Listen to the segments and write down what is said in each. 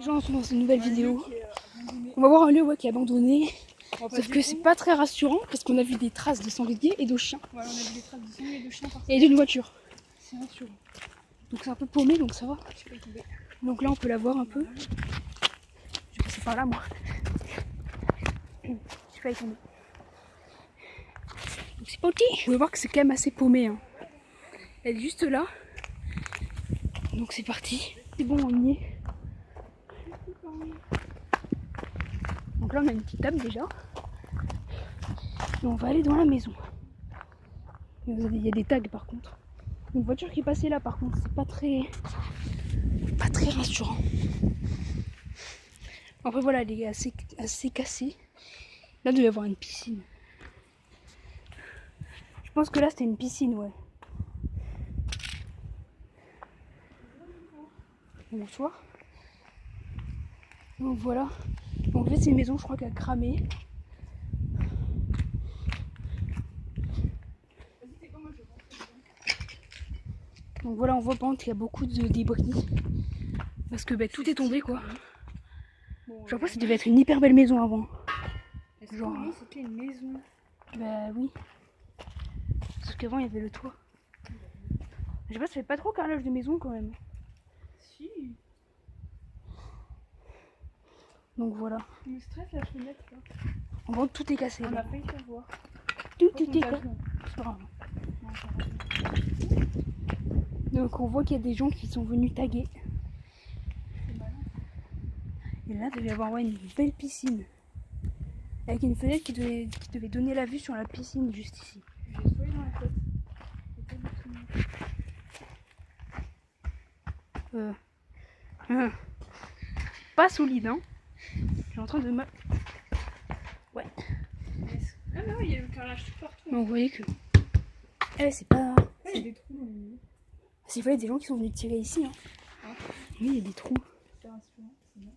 Les gens sont dans une nouvelle vidéo. On va voir un lieu qui est abandonné. Sauf que c'est pas très rassurant parce qu'on a vu des traces de sangliers et de chiens. Voilà, on a vu des traces de sangliers et de chiens partout. Et d'une voiture. C'est rassurant. Donc c'est un peu paumé, donc ça va. Je peux y tomber. Donc là on peut la voir un peu. Je vais passer par là moi. Je vais y tomber. Donc c'est parti. Vous pouvez voir que c'est quand même assez paumé. Hein. Elle est juste là. Donc c'est parti. C'est bon, on y est. Donc là on a une petite table déjà. Et on va aller dans la maison. Il y a des tags par contre. Une voiture qui est passée là par contre, c'est pas très rassurant. Après voilà, elle est assez cassée. Là il doit y avoir une piscine. Je pense que là c'était une piscine, ouais. Bonsoir. Donc voilà. En fait c'est une maison, je crois qu'elle a cramé. Donc voilà, on voit par contre qu'il y a beaucoup de débris. Parce que tout est tombé quoi. Bon, je pense que ça devait être une hyper belle maison avant. Genre c'était une maison. Bah oui. Parce qu'avant il y avait le toit. Je sais pas, ça fait pas trop carrelage de maison quand même. Si. Donc voilà. Je me stresse la fenêtre là. En gros tout est cassé. On a failli se voir. Tout est cassé. C'est pas grave. Donc on voit qu'il y a des gens qui sont venus taguer. Et là, il devait y avoir une belle piscine. Avec une fenêtre qui devait donner la vue sur la piscine juste ici. J'ai soigné dans la tête. Pas solide, hein. Je suis en train de me... Ouais. Ah mais oui, il y a le carrelage tout partout. Donc vous voyez que... c'est pas... Il y a des trous dans les murs. S'il fallait des gens qui sont venus tirer ici, hein. Ah. Oui, il y a des trous. C'est rassurant, c'est bien.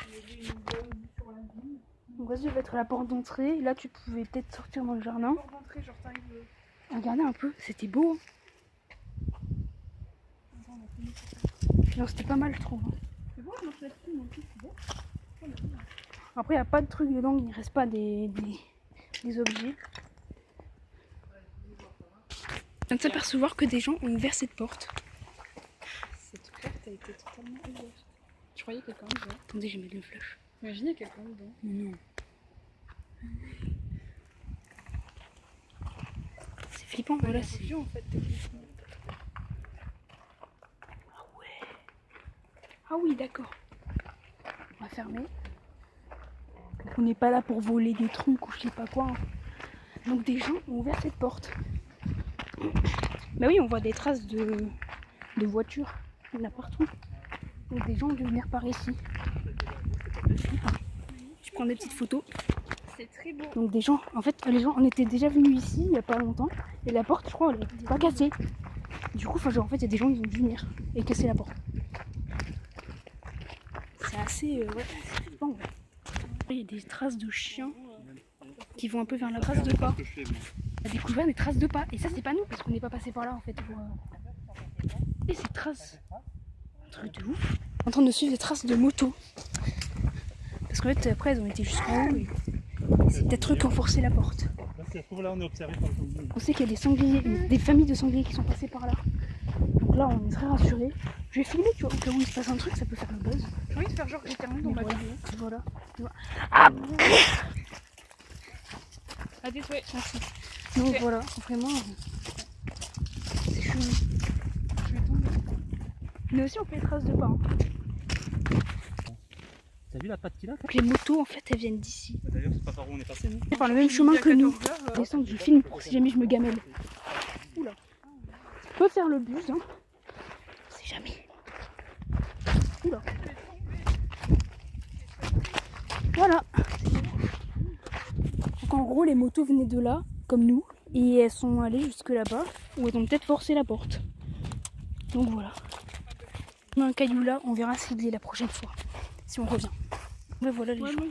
Il y avait une bonne vue sur la ville. Donc vas-y, ça va être la porte d'entrée. Là, tu pouvais peut-être sortir dans le jardin. Porte d'entrée, genre t'arrives... Regardez un peu, c'était beau. Hein. Attends, on a fini. Non, c'était pas mal, je trouve. Hein. C'est bon, je marche là-dessus, non plus, c'est bon. Après, il n'y a pas de trucs dedans, il ne reste pas des objets. Je viens de s'apercevoir que des gens ont ouvert cette porte. Cette porte a été totalement ouverte. Je croyais que quelqu'un dedans. Attendez, je vais mettre le flash. Imaginez quelqu'un dedans. Mais non. C'est flippant, voilà. C'est vieux en fait, techniquement. Ah ouais. Ah oui, d'accord. On va fermer. Donc, on n'est pas là pour voler des trucs ou je sais pas quoi. Hein. Donc des gens ont ouvert cette porte. Bah oui, on voit des traces de voitures. Il y en a partout. Donc des gens ont dû venir par ici. Je prends des petites photos. C'est très beau. Donc des gens, en fait, les gens, on était déjà venus ici il y a pas longtemps. Et la porte, je crois, elle n'était pas cassée. Du coup, genre, en fait, il y a des gens qui ont dû venir et casser la porte. C'est assez... ouais, c'est flippant, ouais. Il y a des traces de chiens qui vont un peu vers la trace de pas. On a découvert des traces de pas. Et ça, c'est pas nous parce qu'on n'est pas passé par là en fait. Et ces traces, un truc de ouf. En train de suivre des traces de moto. Parce qu'en fait, après, elles ont été jusqu'en haut. Et c'est peut-être eux qui ont forcé la porte. On sait qu'il y a des sangliers, des familles de sangliers qui sont passées par là. Donc là, on est très rassurés. Je vais filmer, tu vois, au cas où il se passe un truc, ça peut faire le buzz. J'ai envie de faire genre que j'ai terminé dans ma vidéo. Voilà. Ah, à tes souhaits. merci. Donc okay. Voilà, vraiment, c'est chelou. Je vais tomber. Mais aussi on fait des traces de pas. Hein. T'as vu la patte qu'il a? Donc les motos en fait elles viennent d'ici. D'ailleurs c'est pas par où on est passé nous. C'est par le même chemin que nous. Descendre du film pour si jamais je me gamelle. Oula. Ça peut faire le bus, hein. On sait jamais. Oula. Voilà. Donc en gros les motos venaient de là, comme nous, et elles sont allées jusque là-bas, où elles ont peut-être forcé la porte. Donc voilà. On a un caillou là, on verra s'il est la prochaine fois, si on revient. Mais voilà les gens.